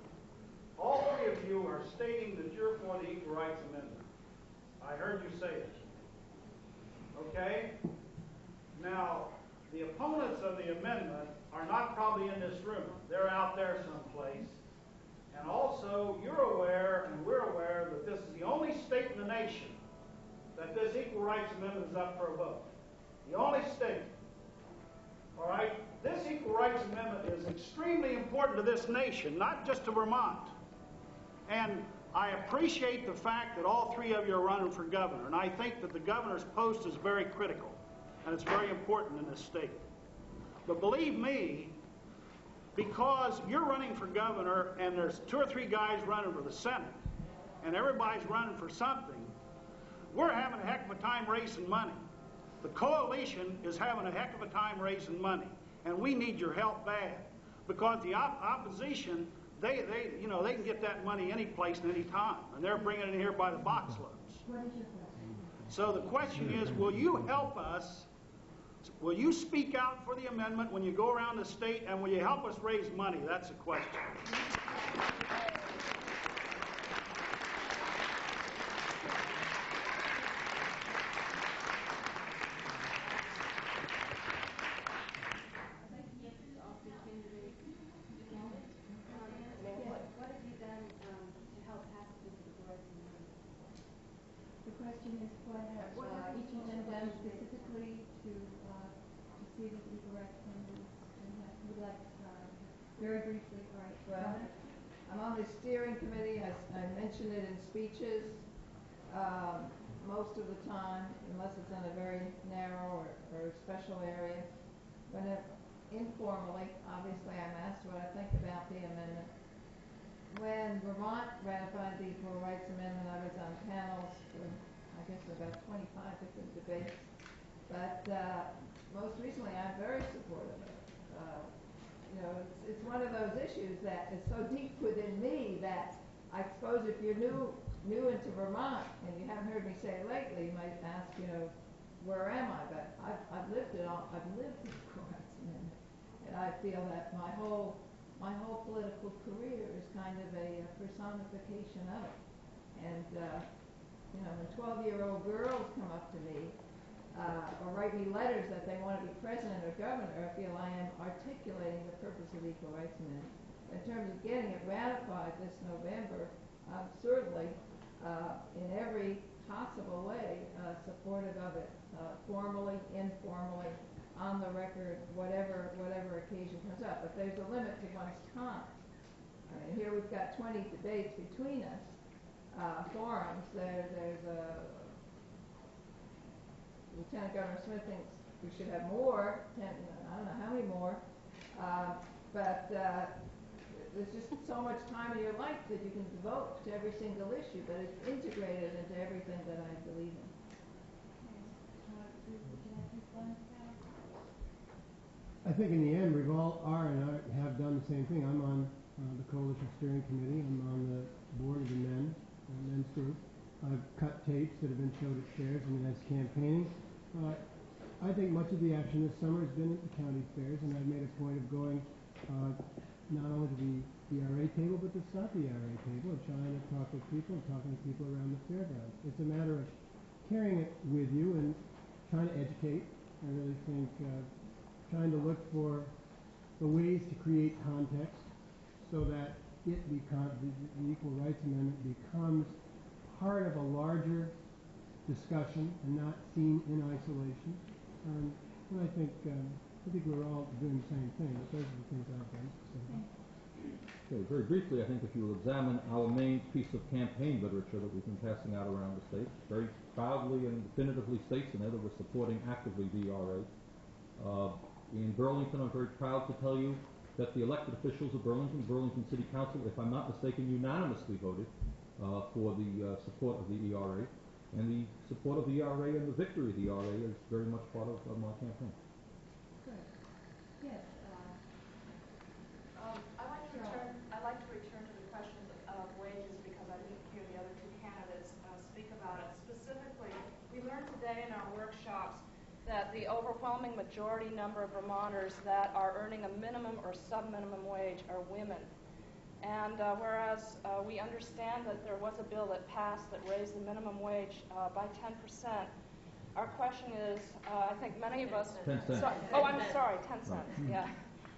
All three of you are stating that you're for the Equal Rights Amendment. I heard you say it. Okay? Now, the opponents of the amendment are not probably in this room. They're out there someplace. And also, you're aware, and we're aware, that this is the only state in the nation that this Equal Rights Amendment is up for a vote. The only state. All right? This Equal Rights Amendment is extremely important to this nation, not just to Vermont. And I appreciate the fact that all three of you are running for governor, and I think that the governor's post is very critical, and it's very important in this state. But believe me, because you're running for governor, and there's 2 or 3 guys running for the Senate, and everybody's running for something, we're having a heck of a time raising money. The coalition is having a heck of a time raising money, and we need your help bad, because the opposition, they can get that money any place and any time, and they're bringing it in here by the box loads. What is your question? So the question is, will you help us? Will you speak out for the amendment when you go around the state, and will you help us raise money? That's the question. What have you done to help pass this Equal Rights Amendment? The question is, what have each of them done specifically to see this equal rights amendment? Would like to start very briefly. All right. Well, I'm on the steering committee. I mention it in speeches most of the time, unless it's in a very narrow or special area. Informally, obviously, I'm asked what I think about the amendment. When Vermont ratified the Equal Rights Amendment, I was on panels for, I guess, about 25 different debates. But most recently, I'm very supportive of it. It's one of those issues that is so deep within me that I suppose if you're new into Vermont and you haven't heard me say it lately, you might ask, where am I? But I've lived it all. I've lived the Equal Rights Amendment, and I feel that my whole political career is kind of a personification of it. And when 12-year-old girls come up to me or write me letters that they want to be president or governor, I feel I am articulating the purpose of the Equal Rights Amendment. In terms of getting it ratified this November, I'm certainly, in every possible way, supportive of it, formally, informally, on the record, whatever occasion comes up. But there's a limit to one's time. I mean, here we've got 20 debates between us, forums. There's Lieutenant Governor Smith thinks we should have more. I don't know how many more. But there's just so much time in your life that you can devote to every single issue, but it's integrated into everything that I believe in. I think in the end, we've all are and have done the same thing. I'm on the Coalition Steering Committee. I'm on the board of the men's group. I've cut tapes that have been showed at fairs and as campaigning. I think much of the action this summer has been at the county fairs, and I've made a point of going not only to the RA table, but the not the RA table, and trying to talk with people and talking to people around the fairgrounds. It's a matter of carrying it with you and trying to educate. I really think trying to look for the ways to create context so that the Equal Rights Amendment becomes part of a larger discussion and not seen in isolation. And I think we're all doing the same thing. But those are the things I've done. So. Okay, very briefly, I think if you will examine our main piece of campaign literature that we've been passing out around the state, very proudly and definitively states in there that we're supporting actively the ERA. In Burlington, I'm very proud to tell you that the elected officials of Burlington City Council, if I'm not mistaken, unanimously voted for the support of the ERA. And the support of the ERA and the victory of the ERA is very much part of my campaign. Good. Yes. I'd like to return to the question of wages because I didn't hear the other two candidates speak about it. Specifically, we learned today in our workshops that the overwhelming majority number of Vermonters that are earning a minimum or sub-minimum wage are women. And whereas we understand that there was a bill that passed that raised the minimum wage by 10%, our question is, I think many of us... 10 cents. Oh, I'm sorry, 10 cents, yeah.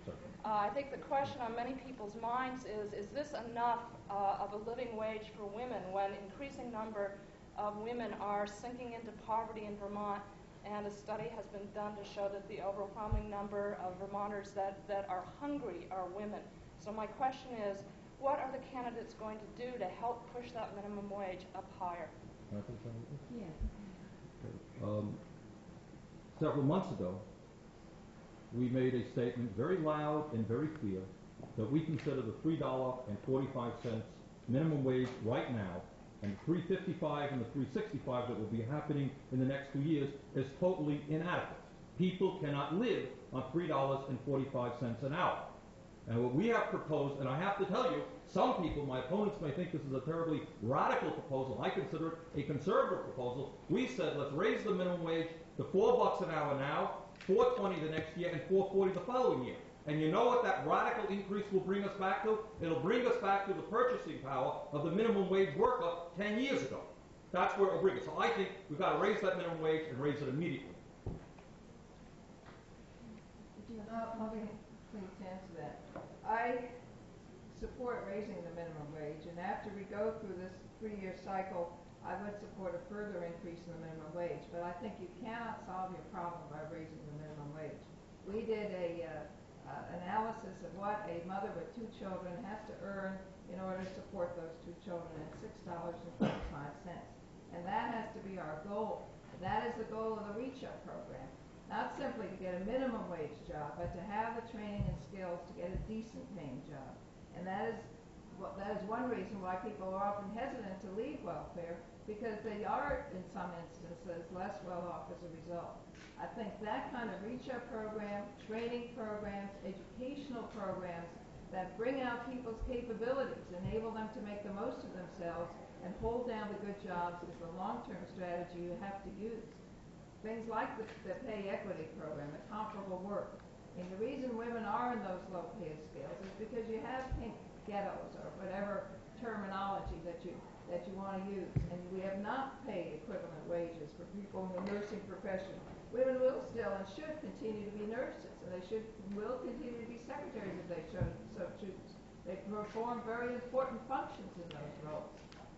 Sorry. I think the question on many people's minds is this enough of a living wage for women when increasing number of women are sinking into poverty in Vermont, and a study has been done to show that the overwhelming number of Vermonters that are hungry are women. So my question is, what are the candidates going to do to help push that minimum wage up higher? Can I take some of this? Yes. Okay. Several months ago, we made a statement very loud and very clear that we consider the $3.45 minimum wage right now and the $3.55 and the $3.65 that will be happening in the next 2 years is totally inadequate. People cannot live on $3.45 an hour. And what we have proposed, and I have to tell you, some people, my opponents may think this is a terribly radical proposal. I consider it a conservative proposal. We said let's raise the minimum wage to $4 an hour now, $4.20 the next year, and $4.40 the following year. And you know what that radical increase will bring us back to? It'll bring us back to the purchasing power of the minimum wage worker 10 years ago. That's where it'll bring us. So I think we've got to raise that minimum wage and raise it immediately. Let me please answer that. I support raising the minimum wage, and after we go through this 3-year cycle, I would support a further increase in the minimum wage. But I think you cannot solve your problem by raising the minimum wage. We did a analysis of what a mother with 2 children has to earn in order to support those 2 children at $6.25. And that has to be our goal. And that is the goal of the Reach Up program. Not simply to get a minimum wage job, but to have the training and skills to get a decent paying job. And that is one reason why people are often hesitant to leave welfare, because they are, in some instances, less well off as a result. I think that kind of Reach Up program, training programs, educational programs that bring out people's capabilities, enable them to make the most of themselves, and hold down the good jobs is the long-term strategy you have to use. Things like the pay equity program, the comparable work. And the reason women are in those low pay scales is because you have pink ghettos or whatever terminology that you want to use. And we have not paid equivalent wages for people in the nursing profession. Women will still and should continue to be nurses, and they will continue to be secretaries if they so choose. They perform very important functions in those roles.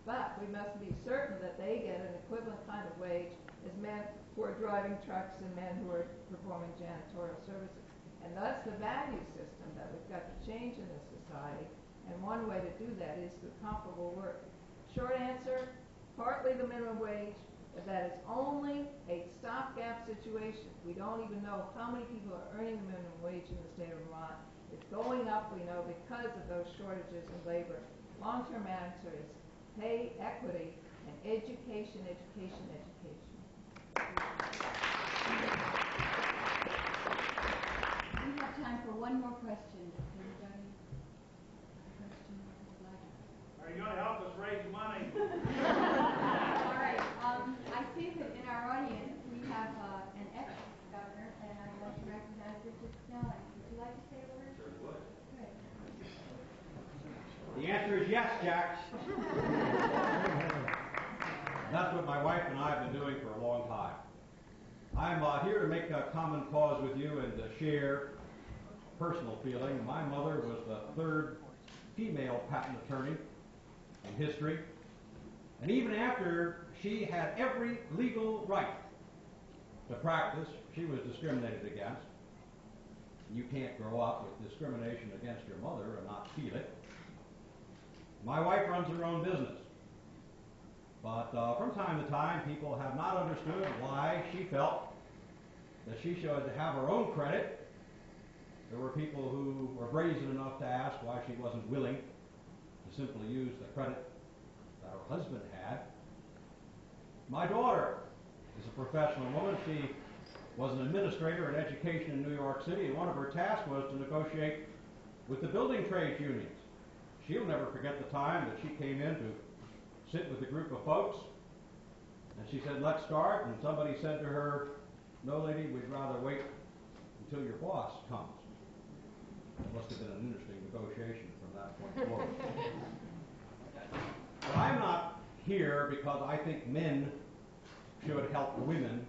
But we must be certain that they get an equivalent kind of wage as men who are driving trucks and men who are performing janitorial services. And that's the value system that we've got to change in this society. And one way to do that is through comparable work. Short answer, partly the minimum wage, but that is only a stopgap situation. We don't even know how many people are earning the minimum wage in the state of Vermont. It's going up, we know, because of those shortages in labor. Long-term answer is pay equity and education, education, education. We have time for one more question. Does anybody have a question they would like? Are you going to help us raise money? All right. I see that in our audience we have an ex-governor, and I'd like to recognize Richard Snelling. Would you like to say a word? Sure would. Good. The answer is yes, Jack. That's what my wife and I have been doing for a long time. I'm here to make a common cause with you and to share personal feeling. My mother was the 3rd female patent attorney in history. And even after she had every legal right to practice, she was discriminated against. You can't grow up with discrimination against your mother and not feel it. My wife runs her own business. But from time to time, people have not understood why she felt that she should have her own credit. There were people who were brazen enough to ask why she wasn't willing to simply use the credit that her husband had. My daughter is a professional woman. She was an administrator in education in New York City, and one of her tasks was to negotiate with the building trades unions. She'll never forget the time that she came in to sit with a group of folks, and she said, "Let's start," and somebody said to her, "No, lady, we'd rather wait until your boss comes." It must have been an interesting negotiation from that point forward. But I'm not here because I think men should help women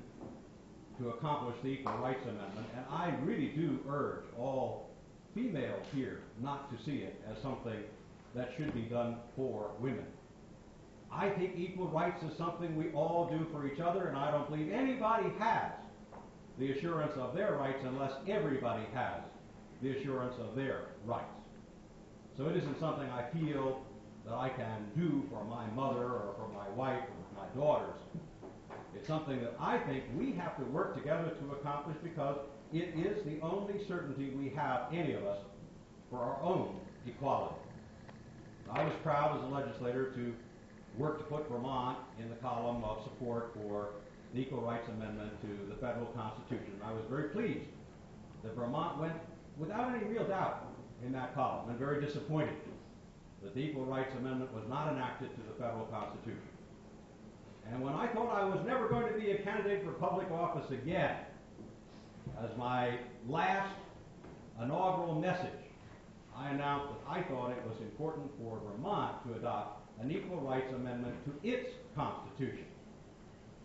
to accomplish the Equal Rights Amendment, and I really do urge all females here not to see it as something that should be done for women. I think equal rights is something we all do for each other, and I don't believe anybody has the assurance of their rights unless everybody has the assurance of their rights. So it isn't something I feel that I can do for my mother or for my wife or my daughters. It's something that I think we have to work together to accomplish because it is the only certainty we have, any of us, for our own equality. I was proud as a legislator to work to put Vermont in the column of support for the Equal Rights Amendment to the federal Constitution. I was very pleased that Vermont went without any real doubt in that column, and very disappointed that the Equal Rights Amendment was not enacted to the federal Constitution. And when I thought I was never going to be a candidate for public office again, as my last inaugural message, I announced that I thought it was important for Vermont to adopt an Equal Rights Amendment to its Constitution.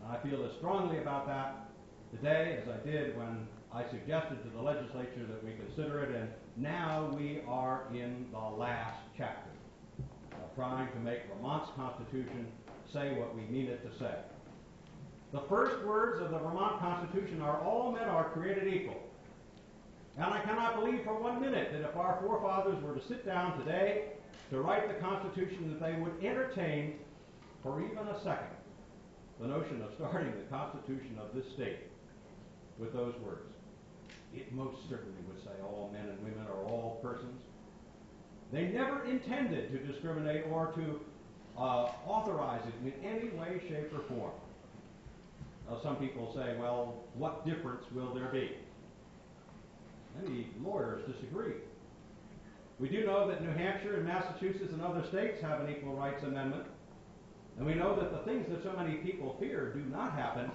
And I feel as strongly about that today as I did when I suggested to the legislature that we consider it, and now we are in the last chapter of trying to make Vermont's Constitution say what we mean it to say. The first words of the Vermont Constitution are, "All men are created equal." And I cannot believe for 1 minute that if our forefathers were to sit down today to write the Constitution, that they would entertain for even a second the notion of starting the Constitution of this state with those words. It most certainly would say all men and women are all persons. They never intended to discriminate or to authorize it in any way, shape, or form. Now, some people say, well, what difference will there be? Many lawyers disagree. We do know that New Hampshire and Massachusetts and other states have an Equal Rights Amendment, and we know that the things that so many people fear do not happen.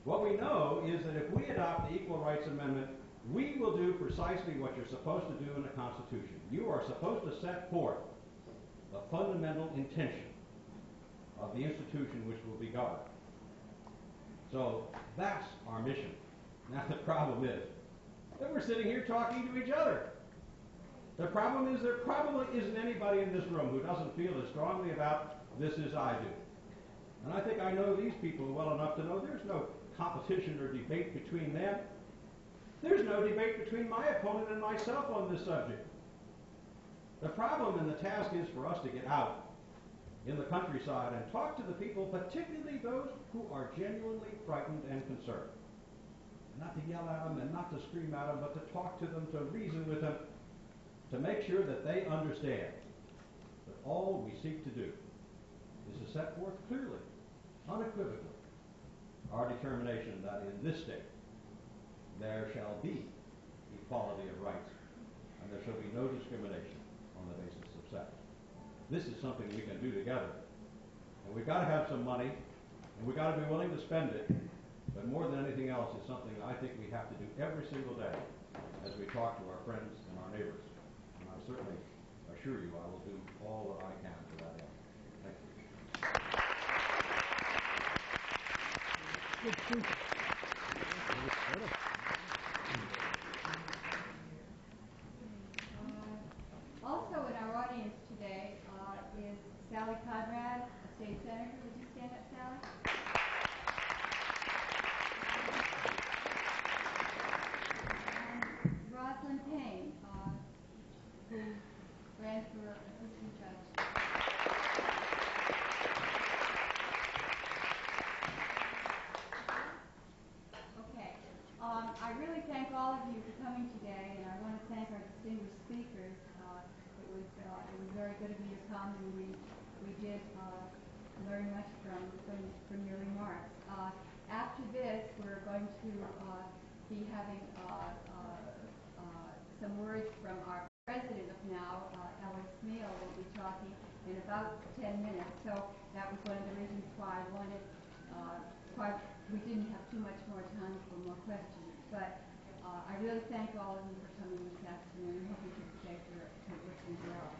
What we know is that if we adopt the Equal Rights Amendment, we will do precisely what you're supposed to do in the Constitution. You are supposed to set forth the fundamental intention of the institution which will be governed. So that's our mission. Now the problem is that we're sitting here talking to each other. The problem is there probably isn't anybody in this room who doesn't feel as strongly about this as I do. And I think I know these people well enough to know there's no competition or debate between them. There's no debate between my opponent and myself on this subject. The problem and the task is for us to get out in the countryside and talk to the people, particularly those who are genuinely frightened and concerned. Not to yell at them and not to scream at them, but to talk to them, to reason with them, to make sure that they understand that all we seek to do is to set forth clearly, unequivocally, our determination that in this state there shall be equality of rights and there shall be no discrimination on the basis of sex. This is something we can do together. And we've got to have some money, and we've got to be willing to spend it, but more than anything else, it's something I think we have to do every single day as we talk to our friends and our neighbors. And I certainly assure you I will do all that I can to that end. Thank you. Also in our audience today is Sally Conrad, a state senator. Would you stand up, Sally? And Rosalind Payne, who ran Treasurer, Assistant Judge. Okay. I really thank all of you for coming today, and I want to thank our distinguished speakers. It was very good of you to come, and we did learn much from your remarks. After this, we're going to be having some words from our president of now, Ellis Meal, will be talking in about 10 minutes. So that was one of the reasons why I wanted, we didn't have too much more time for more questions. But I really thank all of you for coming this afternoon. I hope you can stay for listen to all.